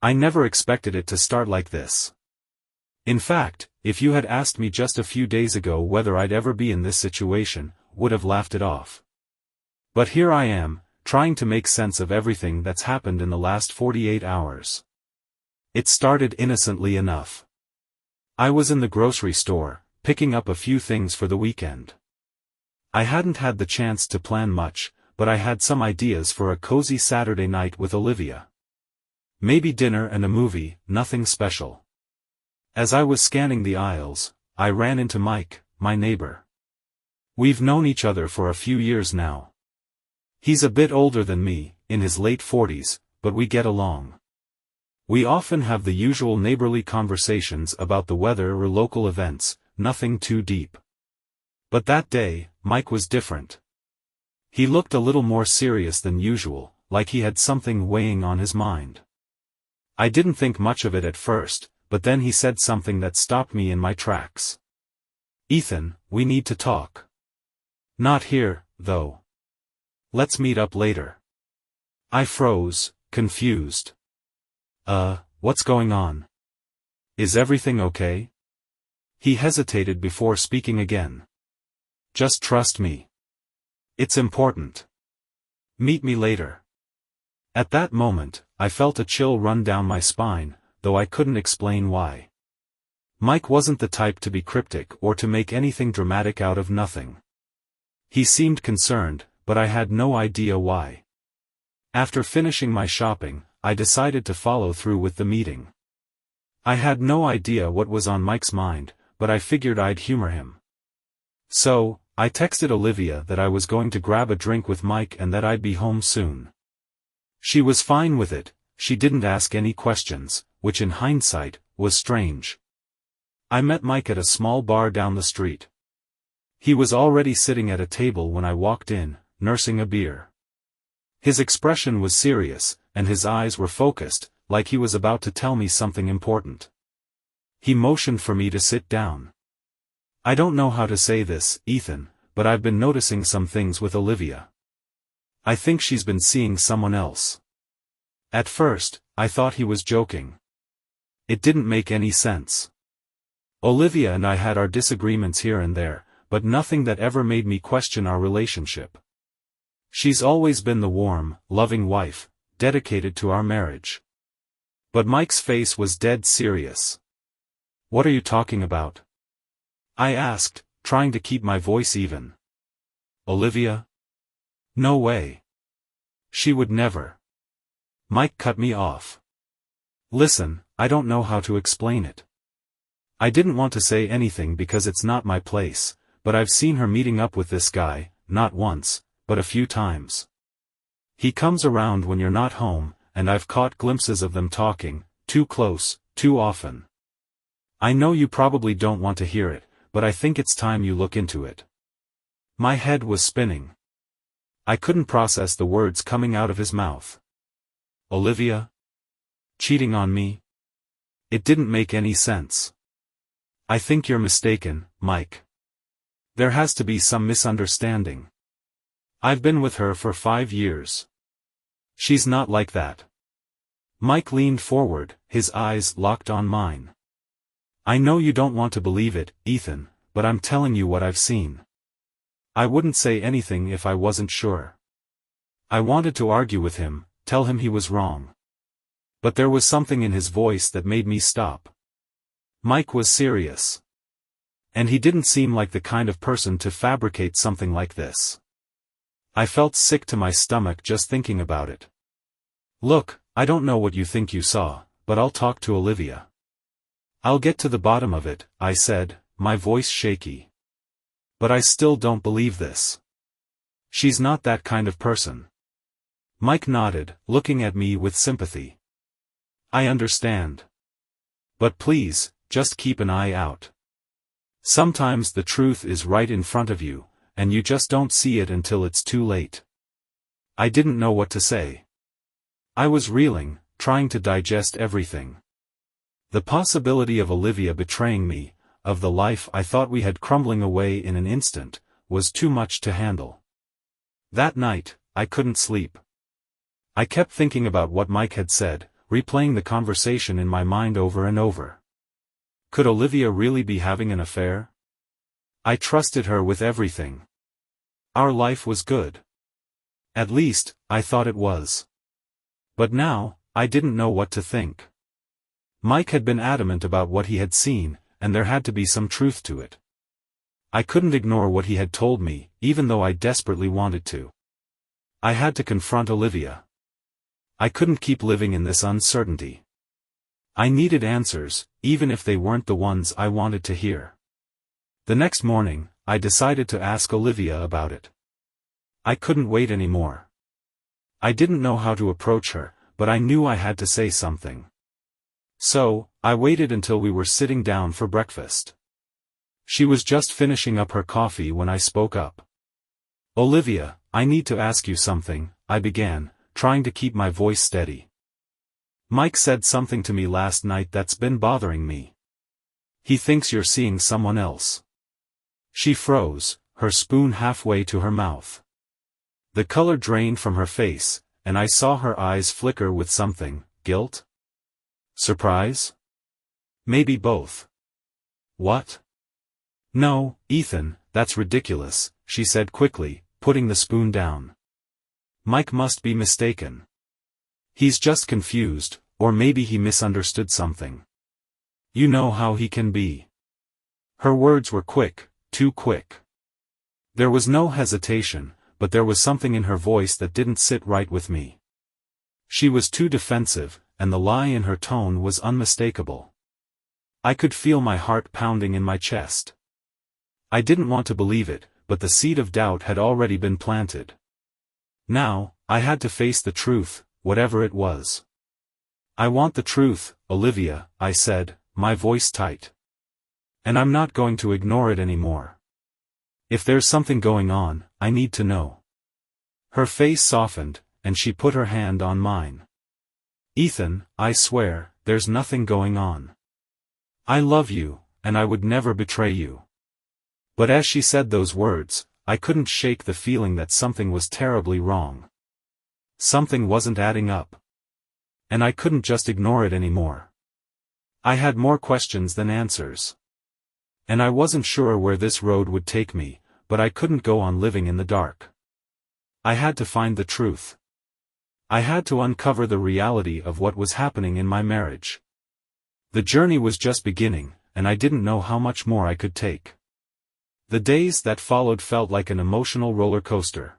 I never expected it to start like this. In fact, if you had asked me just a few days ago whether I'd ever be in this situation, would have laughed it off. But here I am, trying to make sense of everything that's happened in the last 48 hours. It started innocently enough. I was in the grocery store, picking up a few things for the weekend. I hadn't had the chance to plan much, but I had some ideas for a cozy Saturday night with Olivia. Maybe dinner and a movie, nothing special. As I was scanning the aisles, I ran into Mike, my neighbor. We've known each other for a few years now. He's a bit older than me, in his late 40s, but we get along. We often have the usual neighborly conversations about the weather or local events, nothing too deep. But that day, Mike was different. He looked a little more serious than usual, like he had something weighing on his mind. I didn't think much of it at first, but then he said something that stopped me in my tracks. "Ethan, we need to talk." "Not here, though. Let's meet up later." I froze, confused. What's going on? Is everything okay?" He hesitated before speaking again. "Just trust me. It's important. Meet me later." At that moment, I felt a chill run down my spine, though I couldn't explain why. Mike wasn't the type to be cryptic or to make anything dramatic out of nothing. He seemed concerned, but I had no idea why. After finishing my shopping, I decided to follow through with the meeting. I had no idea what was on Mike's mind, but I figured I'd humor him. So, I texted Olivia that I was going to grab a drink with Mike and that I'd be home soon. She was fine with it. She didn't ask any questions, which in hindsight, was strange. I met Mike at a small bar down the street. He was already sitting at a table when I walked in, nursing a beer. His expression was serious, and his eyes were focused, like he was about to tell me something important. He motioned for me to sit down. "I don't know how to say this, Ethan, but I've been noticing some things with Olivia. I think she's been seeing someone else." At first, I thought he was joking. It didn't make any sense. Olivia and I had our disagreements here and there, but nothing that ever made me question our relationship. She's always been the warm, loving wife, dedicated to our marriage. But Mike's face was dead serious. "What are you talking about?" I asked, trying to keep my voice even. "Olivia? No way. She would never." Mike cut me off. "Listen, I don't know how to explain it. I didn't want to say anything because it's not my place, but I've seen her meeting up with this guy, not once, but a few times. He comes around when you're not home, and I've caught glimpses of them talking, too close, too often. I know you probably don't want to hear it, but I think it's time you look into it." My head was spinning. I couldn't process the words coming out of his mouth. "Olivia? Cheating on me?" It didn't make any sense. "I think you're mistaken, Mike. There has to be some misunderstanding. I've been with her for 5 years. She's not like that." Mike leaned forward, his eyes locked on mine. "I know you don't want to believe it, Ethan, but I'm telling you what I've seen. I wouldn't say anything if I wasn't sure." I wanted to argue with him, tell him he was wrong. But there was something in his voice that made me stop. Mike was serious. And he didn't seem like the kind of person to fabricate something like this. I felt sick to my stomach just thinking about it. "Look, I don't know what you think you saw, but I'll talk to Olivia. I'll get to the bottom of it," I said, my voice shaky. "But I still don't believe this. She's not that kind of person." Mike nodded, looking at me with sympathy. "I understand. But please, just keep an eye out. Sometimes the truth is right in front of you, and you just don't see it until it's too late." I didn't know what to say. I was reeling, trying to digest everything. The possibility of Olivia betraying me, of the life I thought we had crumbling away in an instant, was too much to handle. That night, I couldn't sleep. I kept thinking about what Mike had said, replaying the conversation in my mind over and over. Could Olivia really be having an affair? I trusted her with everything. Our life was good. At least, I thought it was. But now, I didn't know what to think. Mike had been adamant about what he had seen, and there had to be some truth to it. I couldn't ignore what he had told me, even though I desperately wanted to. I had to confront Olivia. I couldn't keep living in this uncertainty. I needed answers, even if they weren't the ones I wanted to hear. The next morning, I decided to ask Olivia about it. I couldn't wait anymore. I didn't know how to approach her, but I knew I had to say something. So, I waited until we were sitting down for breakfast. She was just finishing up her coffee when I spoke up. "Olivia, I need to ask you something," I began, trying to keep my voice steady. "Mike said something to me last night that's been bothering me. He thinks you're seeing someone else." She froze, her spoon halfway to her mouth. The color drained from her face, and I saw her eyes flicker with something: guilt? Surprise? Maybe both. "What?" "No, Ethan, that's ridiculous," she said quickly, putting the spoon down. "Mike must be mistaken. He's just confused, or maybe he misunderstood something. You know how he can be." Her words were quick, too quick. There was no hesitation, but there was something in her voice that didn't sit right with me. She was too defensive, and the lie in her tone was unmistakable. I could feel my heart pounding in my chest. I didn't want to believe it, but the seed of doubt had already been planted. Now, I had to face the truth, whatever it was. "I want the truth, Olivia," I said, my voice tight. "And I'm not going to ignore it anymore. If there's something going on, I need to know." Her face softened, and she put her hand on mine. "Ethan, I swear, there's nothing going on. I love you, and I would never betray you." But as she said those words, I couldn't shake the feeling that something was terribly wrong. Something wasn't adding up. And I couldn't just ignore it anymore. I had more questions than answers. And I wasn't sure where this road would take me, but I couldn't go on living in the dark. I had to find the truth. I had to uncover the reality of what was happening in my marriage. The journey was just beginning, and I didn't know how much more I could take. The days that followed felt like an emotional roller coaster.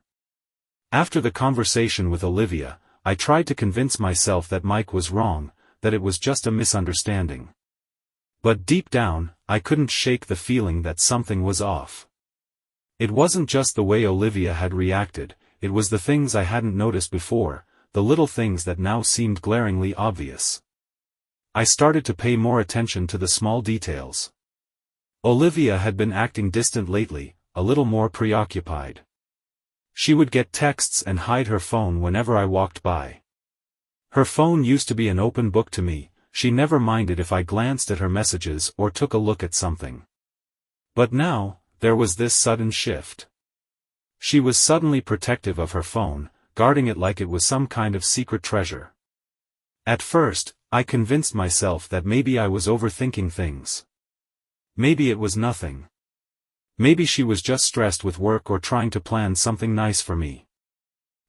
After the conversation with Olivia, I tried to convince myself that Mike was wrong, that it was just a misunderstanding. But deep down, I couldn't shake the feeling that something was off. It wasn't just the way Olivia had reacted, it was the things I hadn't noticed before, the little things that now seemed glaringly obvious. I started to pay more attention to the small details. Olivia had been acting distant lately, a little more preoccupied. She would get texts and hide her phone whenever I walked by. Her phone used to be an open book to me, she never minded if I glanced at her messages or took a look at something. But now, there was this sudden shift. She was suddenly protective of her phone, guarding it like it was some kind of secret treasure. At first, I convinced myself that maybe I was overthinking things. Maybe it was nothing. Maybe she was just stressed with work or trying to plan something nice for me.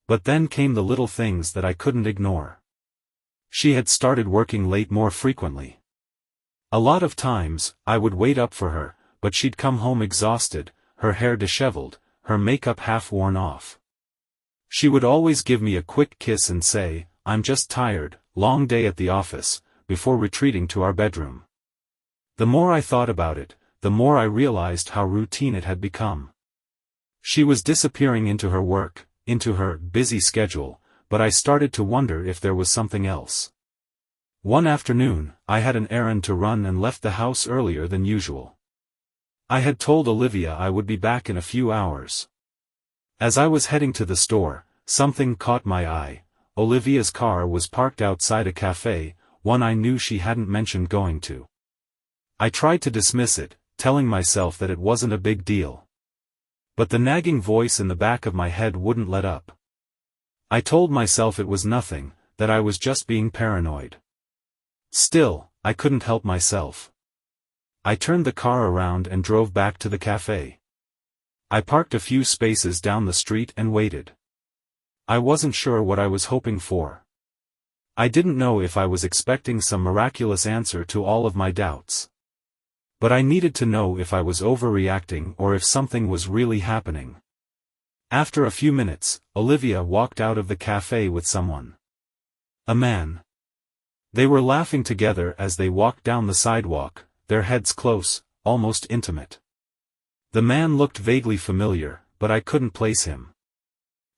But then came the little things that I couldn't ignore. She had started working late more frequently. A lot of times, I would wait up for her, but she'd come home exhausted, her hair disheveled, her makeup half worn off. She would always give me a quick kiss and say, "I'm just tired, long day at the office," before retreating to our bedroom. The more I thought about it, the more I realized how routine it had become. She was disappearing into her work, into her busy schedule, but I started to wonder if there was something else. One afternoon, I had an errand to run and left the house earlier than usual. I had told Olivia I would be back in a few hours. As I was heading to the store, something caught my eye. Olivia's car was parked outside a cafe, one I knew she hadn't mentioned going to. I tried to dismiss it, telling myself that it wasn't a big deal. But the nagging voice in the back of my head wouldn't let up. I told myself it was nothing, that I was just being paranoid. Still, I couldn't help myself. I turned the car around and drove back to the cafe. I parked a few spaces down the street and waited. I wasn't sure what I was hoping for. I didn't know if I was expecting some miraculous answer to all of my doubts. But I needed to know if I was overreacting or if something was really happening. After a few minutes, Olivia walked out of the cafe with someone. A man. They were laughing together as they walked down the sidewalk, their heads close, almost intimate. The man looked vaguely familiar, but I couldn't place him.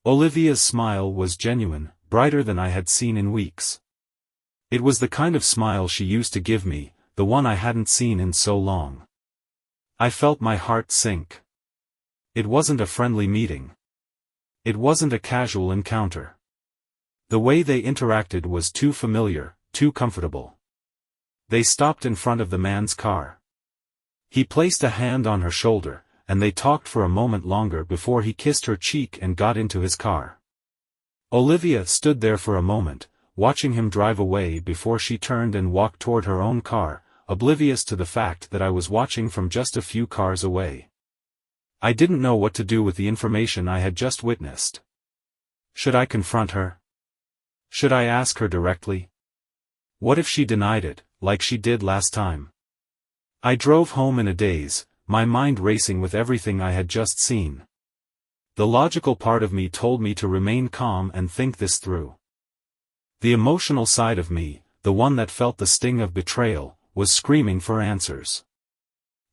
Olivia's smile was genuine, brighter than I had seen in weeks. It was the kind of smile she used to give me, the one I hadn't seen in so long. I felt my heart sink. It wasn't a friendly meeting. It wasn't a casual encounter. The way they interacted was too familiar, too comfortable. They stopped in front of the man's car. He placed a hand on her shoulder, and they talked for a moment longer before he kissed her cheek and got into his car. Olivia stood there for a moment, watching him drive away before she turned and walked toward her own car, oblivious to the fact that I was watching from just a few cars away. I didn't know what to do with the information I had just witnessed. Should I confront her? Should I ask her directly? What if she denied it, like she did last time? I drove home in a daze, my mind racing with everything I had just seen. The logical part of me told me to remain calm and think this through. The emotional side of me, the one that felt the sting of betrayal, was screaming for answers.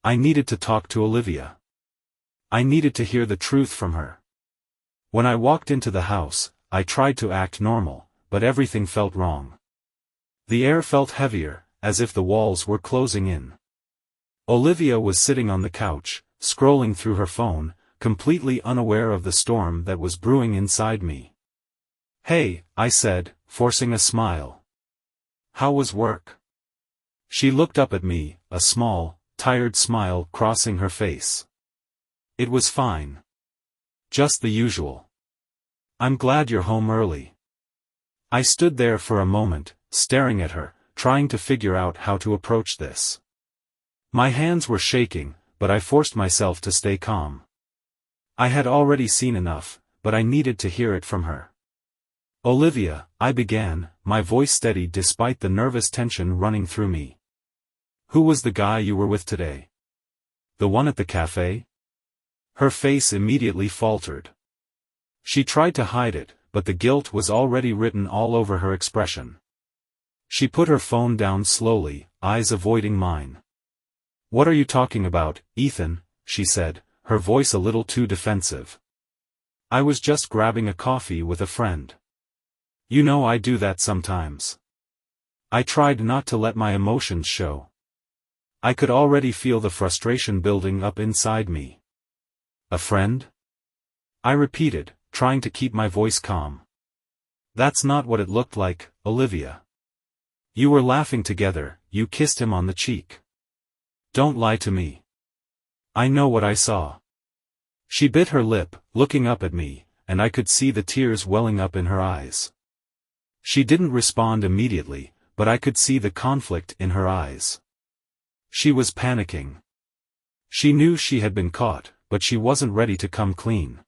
I needed to talk to Olivia. I needed to hear the truth from her. When I walked into the house, I tried to act normal, but everything felt wrong. The air felt heavier, as if the walls were closing in. Olivia was sitting on the couch, scrolling through her phone, completely unaware of the storm that was brewing inside me. "Hey," I said, forcing a smile. "How was work?" She looked up at me, a small, tired smile crossing her face. "It was fine. Just the usual. I'm glad you're home early." I stood there for a moment, staring at her, trying to figure out how to approach this. My hands were shaking, but I forced myself to stay calm. I had already seen enough, but I needed to hear it from her. "Olivia," I began, my voice steady despite the nervous tension running through me. "Who was the guy you were with today? The one at the cafe?" Her face immediately faltered. She tried to hide it, but the guilt was already written all over her expression. She put her phone down slowly, eyes avoiding mine. "What are you talking about, Ethan?" she said, her voice a little too defensive. "I was just grabbing a coffee with a friend. You know I do that sometimes." I tried not to let my emotions show. I could already feel the frustration building up inside me. "A friend?" I repeated, trying to keep my voice calm. "That's not what it looked like, Olivia. You were laughing together, you kissed him on the cheek. Don't lie to me. I know what I saw." She bit her lip, looking up at me, and I could see the tears welling up in her eyes. She didn't respond immediately, but I could see the conflict in her eyes. She was panicking. She knew she had been caught, but she wasn't ready to come clean.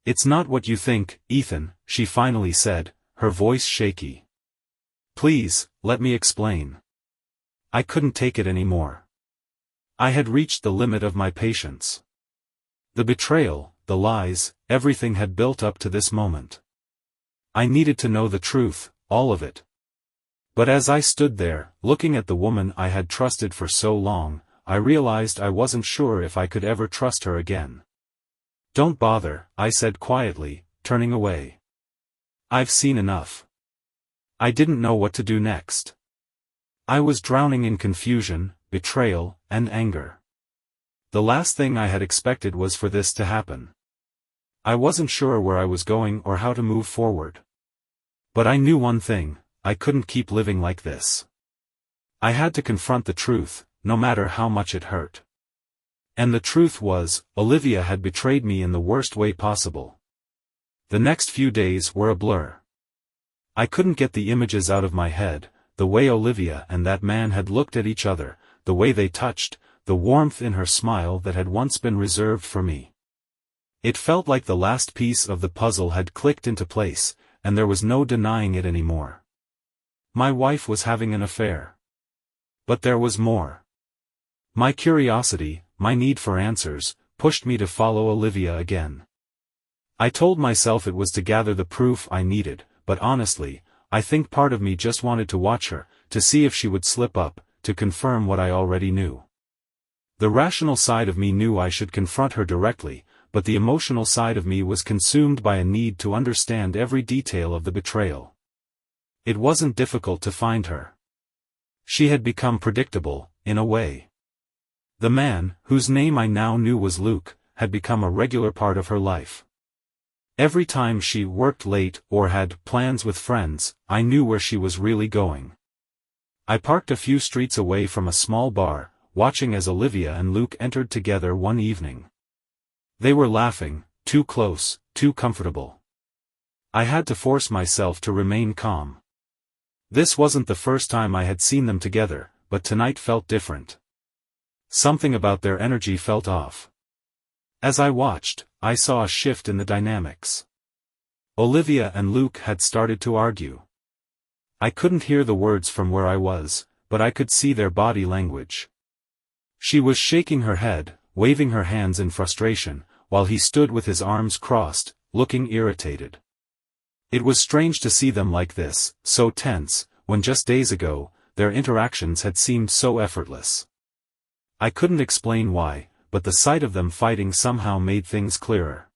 "It's not what you think, Ethan," she finally said, her voice shaky. "Please, let me explain." I couldn't take it anymore. I had reached the limit of my patience. The betrayal, the lies, everything had built up to this moment. I needed to know the truth, all of it. But as I stood there, looking at the woman I had trusted for so long, I realized I wasn't sure if I could ever trust her again. "Don't bother," I said quietly, turning away. "I've seen enough." I didn't know what to do next. I was drowning in confusion, betrayal, and anger. The last thing I had expected was for this to happen. I wasn't sure where I was going or how to move forward. But I knew one thing, I couldn't keep living like this. I had to confront the truth, no matter how much it hurt. And the truth was, Olivia had betrayed me in the worst way possible. The next few days were a blur. I couldn't get the images out of my head, the way Olivia and that man had looked at each other, the way they touched, the warmth in her smile that had once been reserved for me. It felt like the last piece of the puzzle had clicked into place, and there was no denying it anymore. My wife was having an affair. But there was more. My curiosity, my need for answers, pushed me to follow Olivia again. I told myself it was to gather the proof I needed, but honestly, I think part of me just wanted to watch her, to see if she would slip up, to confirm what I already knew. The rational side of me knew I should confront her directly, but the emotional side of me was consumed by a need to understand every detail of the betrayal. It wasn't difficult to find her. She had become predictable, in a way. The man, whose name I now knew was Luke, had become a regular part of her life. Every time she worked late or had plans with friends, I knew where she was really going. I parked a few streets away from a small bar, watching as Olivia and Luke entered together one evening. They were laughing, too close, too comfortable. I had to force myself to remain calm. This wasn't the first time I had seen them together, but tonight felt different. Something about their energy felt off. As I watched, I saw a shift in the dynamics. Olivia and Luke had started to argue. I couldn't hear the words from where I was, but I could see their body language. She was shaking her head, waving her hands in frustration, while he stood with his arms crossed, looking irritated. It was strange to see them like this, so tense, when just days ago, their interactions had seemed so effortless. I couldn't explain why, but the sight of them fighting somehow made things clearer.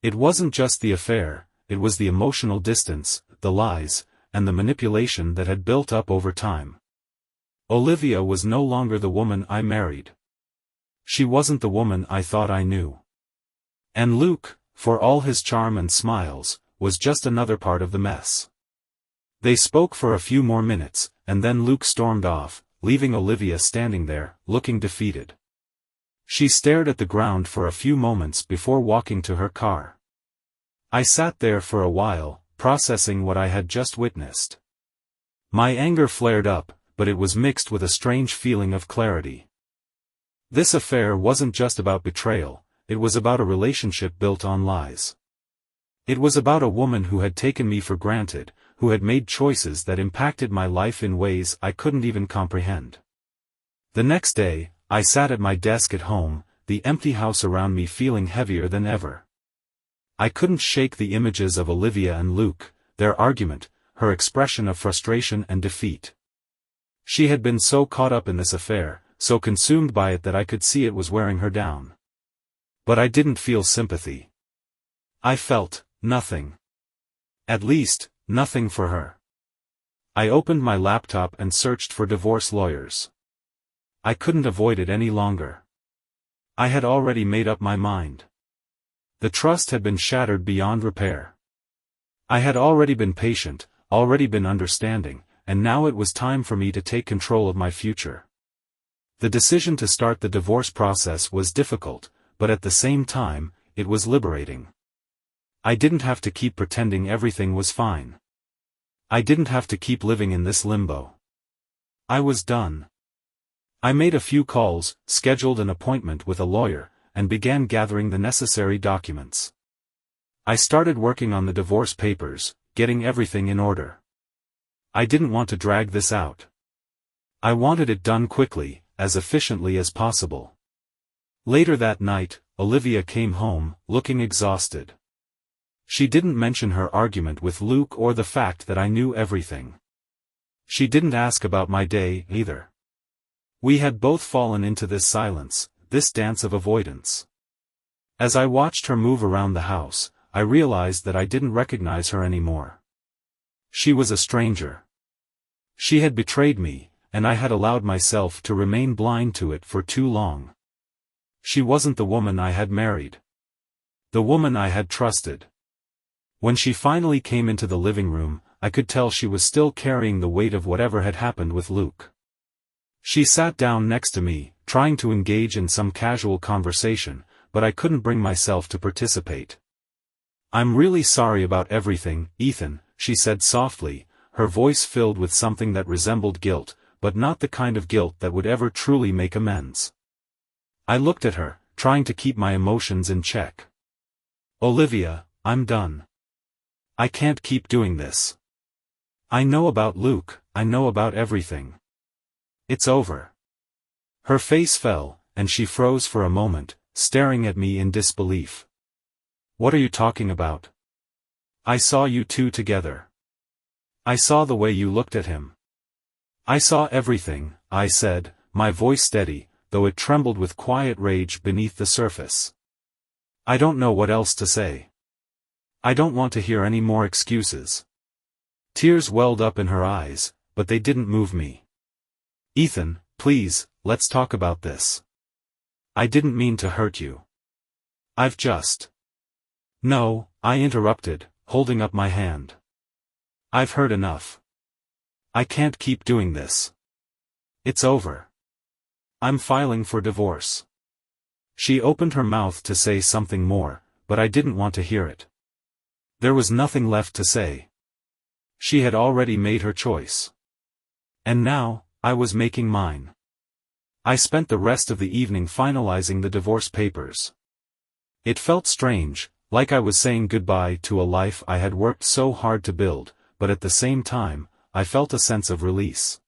It wasn't just the affair, it was the emotional distance, the lies, and the manipulation that had built up over time. Olivia was no longer the woman I married. She wasn't the woman I thought I knew. And Luke, for all his charm and smiles, was just another part of the mess. They spoke for a few more minutes, and then Luke stormed off, leaving Olivia standing there, looking defeated. She stared at the ground for a few moments before walking to her car. I sat there for a while, processing what I had just witnessed. My anger flared up, but it was mixed with a strange feeling of clarity. This affair wasn't just about betrayal, it was about a relationship built on lies. It was about a woman who had taken me for granted, who had made choices that impacted my life in ways I couldn't even comprehend. The next day, I sat at my desk at home, the empty house around me feeling heavier than ever. I couldn't shake the images of Olivia and Luke, their argument, her expression of frustration and defeat. She had been so caught up in this affair, so consumed by it that I could see it was wearing her down. But I didn't feel sympathy. I felt nothing. At least, nothing for her. I opened my laptop and searched for divorce lawyers. I couldn't avoid it any longer. I had already made up my mind. The trust had been shattered beyond repair. I had already been patient, already been understanding, and now it was time for me to take control of my future. The decision to start the divorce process was difficult, but at the same time, it was liberating. I didn't have to keep pretending everything was fine. I didn't have to keep living in this limbo. I was done. I made a few calls, scheduled an appointment with a lawyer, and began gathering the necessary documents. I started working on the divorce papers, getting everything in order. I didn't want to drag this out. I wanted it done quickly, as efficiently as possible. Later that night, Olivia came home, looking exhausted. She didn't mention her argument with Luke or the fact that I knew everything. She didn't ask about my day, either. We had both fallen into this silence, this dance of avoidance. As I watched her move around the house, I realized that I didn't recognize her anymore. She was a stranger. She had betrayed me, and I had allowed myself to remain blind to it for too long. She wasn't the woman I had married. The woman I had trusted. When she finally came into the living room, I could tell she was still carrying the weight of whatever had happened with Luke. She sat down next to me, trying to engage in some casual conversation, but I couldn't bring myself to participate. "I'm really sorry about everything, Ethan," she said softly, her voice filled with something that resembled guilt, but not the kind of guilt that would ever truly make amends. I looked at her, trying to keep my emotions in check. Olivia, I'm done. I can't keep doing this. I know about Luke, I know about everything. It's over. Her face fell, and she froze for a moment, staring at me in disbelief. What are you talking about? I saw you two together. I saw the way you looked at him. I saw everything, I said, my voice steady, though it trembled with quiet rage beneath the surface. I don't know what else to say. I don't want to hear any more excuses. Tears welled up in her eyes, but they didn't move me. Ethan, please, let's talk about this. I didn't mean to hurt you. I've just... No, I interrupted, holding up my hand. I've heard enough. I can't keep doing this. It's over. I'm filing for divorce. She opened her mouth to say something more, but I didn't want to hear it. There was nothing left to say. She had already made her choice. And now, I was making mine. I spent the rest of the evening finalizing the divorce papers. It felt strange, like I was saying goodbye to a life I had worked so hard to build, but at the same time, I felt a sense of release.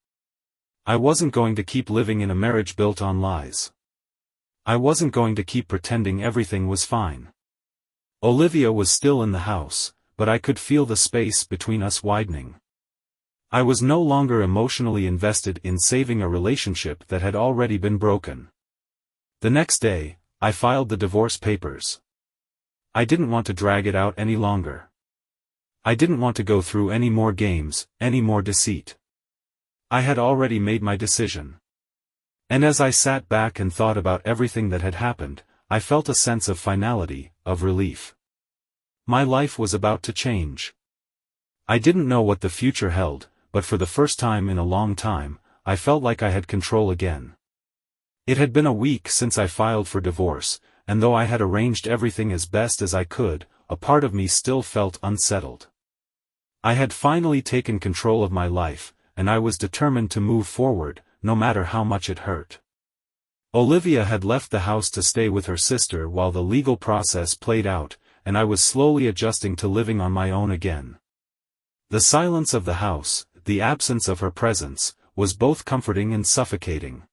I wasn't going to keep living in a marriage built on lies. I wasn't going to keep pretending everything was fine. Olivia was still in the house, but I could feel the space between us widening. I was no longer emotionally invested in saving a relationship that had already been broken. The next day, I filed the divorce papers. I didn't want to drag it out any longer. I didn't want to go through any more games, any more deceit. I had already made my decision. And as I sat back and thought about everything that had happened, I felt a sense of finality, of relief. My life was about to change. I didn't know what the future held, but for the first time in a long time, I felt like I had control again. It had been a week since I filed for divorce, and though I had arranged everything as best as I could, a part of me still felt unsettled. I had finally taken control of my life, and I was determined to move forward, no matter how much it hurt. Olivia had left the house to stay with her sister while the legal process played out, and I was slowly adjusting to living on my own again. The silence of the house, the absence of her presence, was both comforting and suffocating.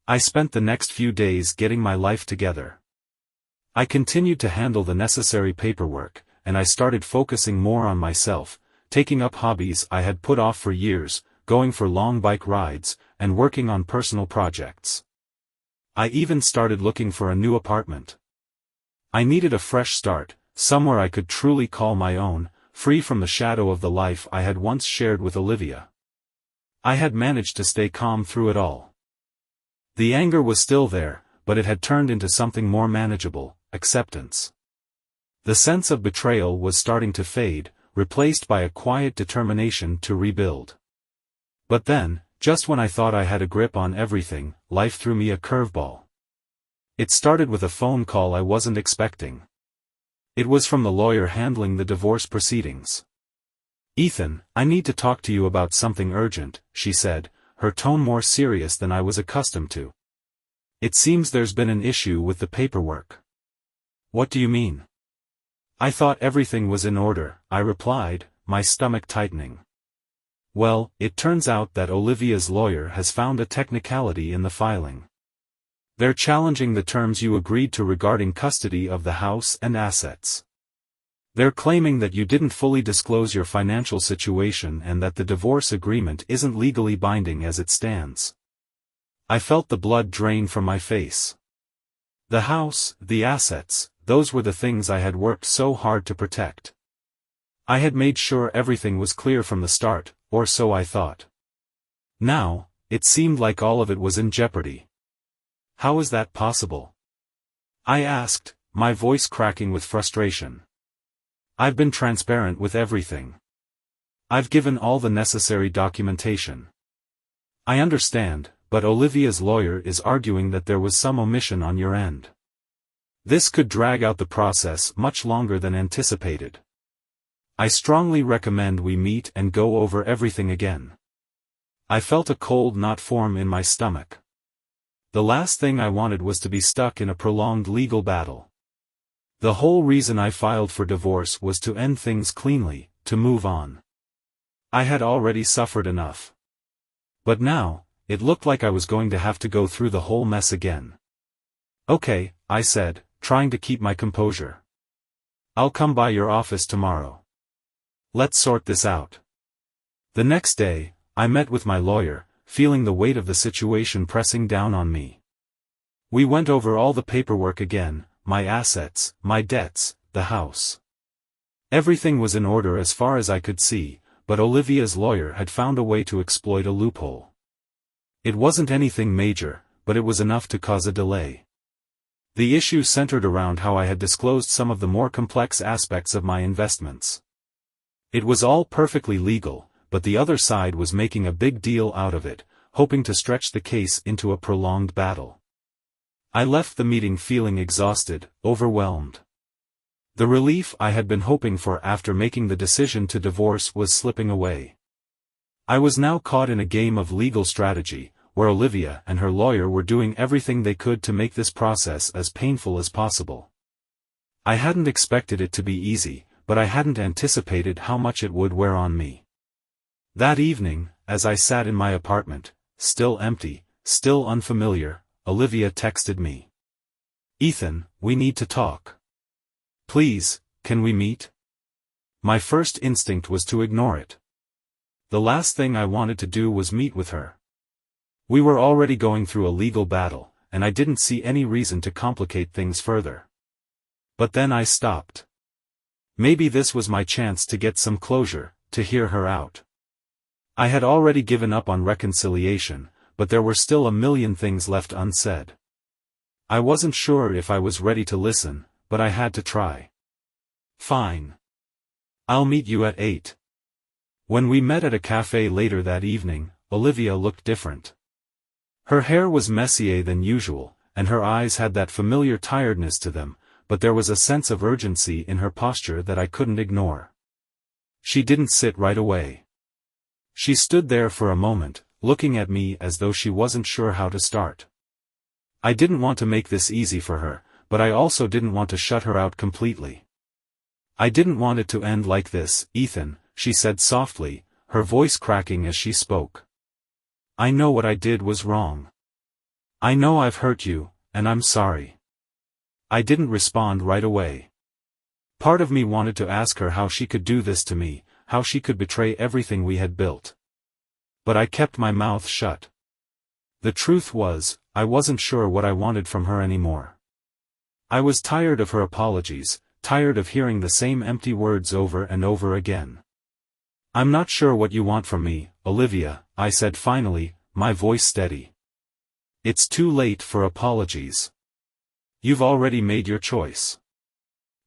I spent the next few days getting my life together. I continued to handle the necessary paperwork, and I started focusing more on myself, taking up hobbies I had put off for years, going for long bike rides, and working on personal projects. I even started looking for a new apartment. I needed a fresh start, somewhere I could truly call my own, free from the shadow of the life I had once shared with Olivia. I had managed to stay calm through it all. The anger was still there, but it had turned into something more manageable, acceptance. The sense of betrayal was starting to fade, replaced by a quiet determination to rebuild. But then, just when I thought I had a grip on everything, life threw me a curveball. It started with a phone call I wasn't expecting. It was from the lawyer handling the divorce proceedings. "Ethan, I need to talk to you about something urgent," she said, her tone more serious than I was accustomed to. "It seems there's been an issue with the paperwork." "What do you mean?" "I thought everything was in order," I replied, my stomach tightening. "Well, it turns out that Olivia's lawyer has found a technicality in the filing. They're challenging the terms you agreed to regarding custody of the house and assets. They're claiming that you didn't fully disclose your financial situation and that the divorce agreement isn't legally binding as it stands." I felt the blood drain from my face. The house, the assets, those were the things I had worked so hard to protect. I had made sure everything was clear from the start, or so I thought. Now, it seemed like all of it was in jeopardy. How is that possible? I asked, my voice cracking with frustration. I've been transparent with everything. I've given all the necessary documentation. I understand, but Olivia's lawyer is arguing that there was some omission on your end. This could drag out the process much longer than anticipated. I strongly recommend we meet and go over everything again. I felt a cold knot form in my stomach. The last thing I wanted was to be stuck in a prolonged legal battle. The whole reason I filed for divorce was to end things cleanly, to move on. I had already suffered enough. But now, it looked like I was going to have to go through the whole mess again. Okay, I said, trying to keep my composure. I'll come by your office tomorrow. Let's sort this out. The next day, I met with my lawyer, feeling the weight of the situation pressing down on me. We went over all the paperwork again, my assets, my debts, the house. Everything was in order as far as I could see, but Olivia's lawyer had found a way to exploit a loophole. It wasn't anything major, but it was enough to cause a delay. The issue centered around how I had disclosed some of the more complex aspects of my investments. It was all perfectly legal, but the other side was making a big deal out of it, hoping to stretch the case into a prolonged battle. I left the meeting feeling exhausted, overwhelmed. The relief I had been hoping for after making the decision to divorce was slipping away. I was now caught in a game of legal strategy, where Olivia and her lawyer were doing everything they could to make this process as painful as possible. I hadn't expected it to be easy, but I hadn't anticipated how much it would wear on me. That evening, as I sat in my apartment, still empty, still unfamiliar, Olivia texted me. "Ethan, we need to talk. Please, can we meet?" My first instinct was to ignore it. The last thing I wanted to do was meet with her. We were already going through a legal battle, and I didn't see any reason to complicate things further. But then I stopped. Maybe this was my chance to get some closure, to hear her out. I had already given up on reconciliation, but there were still a million things left unsaid. I wasn't sure if I was ready to listen, but I had to try. "Fine. I'll meet you at 8. When we met at a cafe later that evening, Olivia looked different. Her hair was messier than usual, and her eyes had that familiar tiredness to them, but there was a sense of urgency in her posture that I couldn't ignore. She didn't sit right away. She stood there for a moment, looking at me as though she wasn't sure how to start. I didn't want to make this easy for her, but I also didn't want to shut her out completely. "I didn't want it to end like this, Ethan," she said softly, her voice cracking as she spoke. "I know what I did was wrong. I know I've hurt you, and I'm sorry." I didn't respond right away. Part of me wanted to ask her how she could do this to me, how she could betray everything we had built. But I kept my mouth shut. The truth was, I wasn't sure what I wanted from her anymore. I was tired of her apologies, tired of hearing the same empty words over and over again. "I'm not sure what you want from me, Olivia," I said finally, my voice steady. "It's too late for apologies. You've already made your choice."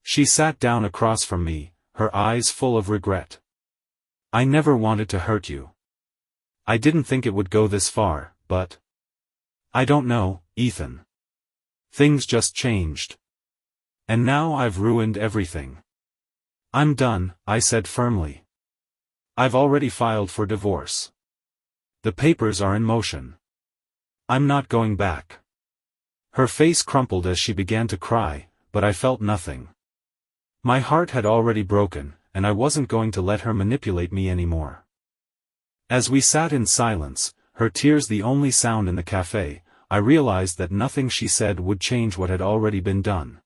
She sat down across from me, her eyes full of regret. "I never wanted to hurt you. I didn't think it would go this far, but I don't know, Ethan. Things just changed. And now I've ruined everything. I'm done," I said firmly. "I've already filed for divorce. The papers are in motion. I'm not going back." Her face crumpled as she began to cry, but I felt nothing. My heart had already broken, and I wasn't going to let her manipulate me anymore. As we sat in silence, her tears the only sound in the cafe, I realized that nothing she said would change what had already been done.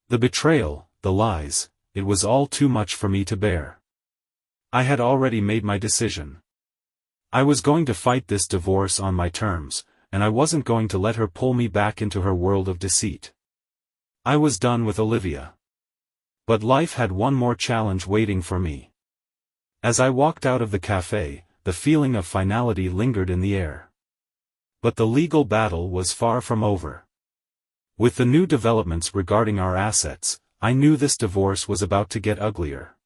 The betrayal, the lies, it was all too much for me to bear. I had already made my decision. I was going to fight this divorce on my terms, and I wasn't going to let her pull me back into her world of deceit. I was done with Olivia. But life had one more challenge waiting for me. As I walked out of the cafe, the feeling of finality lingered in the air. But the legal battle was far from over. With the new developments regarding our assets, I knew this divorce was about to get uglier.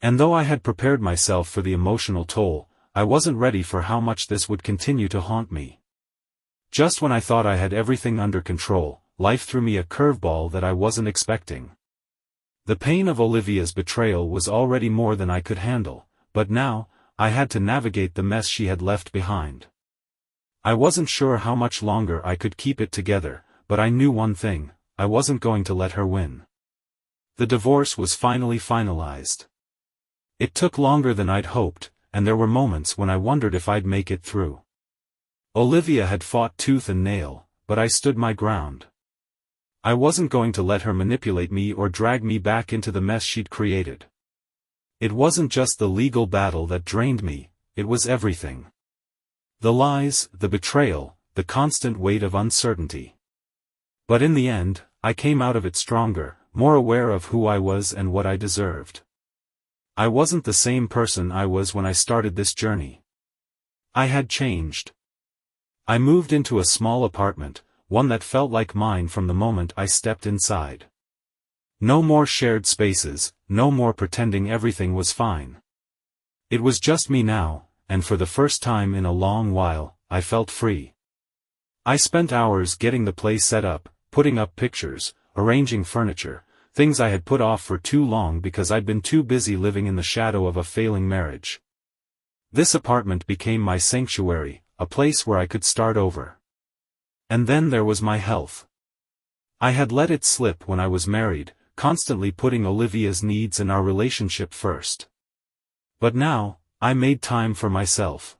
And though I had prepared myself for the emotional toll, I wasn't ready for how much this would continue to haunt me. Just when I thought I had everything under control, life threw me a curveball that I wasn't expecting. The pain of Olivia's betrayal was already more than I could handle, but now, I had to navigate the mess she had left behind. I wasn't sure how much longer I could keep it together, but I knew one thing: I wasn't going to let her win. The divorce was finally finalized. It took longer than I'd hoped, and there were moments when I wondered if I'd make it through. Olivia had fought tooth and nail, but I stood my ground. I wasn't going to let her manipulate me or drag me back into the mess she'd created. It wasn't just the legal battle that drained me, it was everything. The lies, the betrayal, the constant weight of uncertainty. But in the end, I came out of it stronger, more aware of who I was and what I deserved. I wasn't the same person I was when I started this journey. I had changed. I moved into a small apartment, one that felt like mine from the moment I stepped inside. No more shared spaces, no more pretending everything was fine. It was just me now, and for the first time in a long while, I felt free. I spent hours getting the place set up, putting up pictures, arranging furniture, things I had put off for too long because I'd been too busy living in the shadow of a failing marriage. This apartment became my sanctuary, a place where I could start over. And then there was my health. I had let it slip when I was married, constantly putting Olivia's needs and our relationship first. But now, I made time for myself.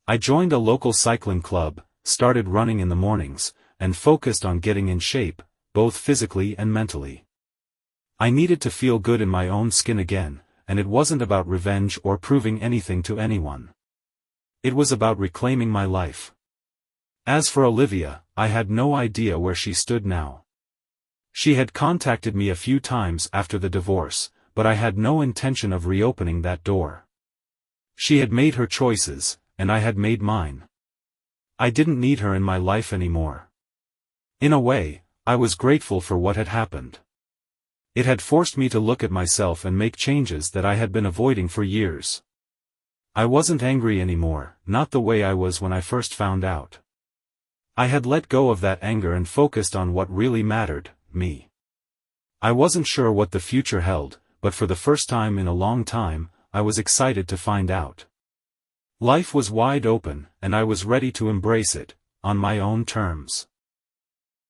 I joined a local cycling club, started running in the mornings, and focused on getting in shape, both physically and mentally. I needed to feel good in my own skin again, and it wasn't about revenge or proving anything to anyone. It was about reclaiming my life. As for Olivia, I had no idea where she stood now. She had contacted me a few times after the divorce, but I had no intention of reopening that door. She had made her choices, and I had made mine. I didn't need her in my life anymore. In a way, I was grateful for what had happened. It had forced me to look at myself and make changes that I had been avoiding for years. I wasn't angry anymore, not the way I was when I first found out. I had let go of that anger and focused on what really mattered, me. I wasn't sure what the future held, but for the first time in a long time, I was excited to find out. Life was wide open, and I was ready to embrace it, on my own terms.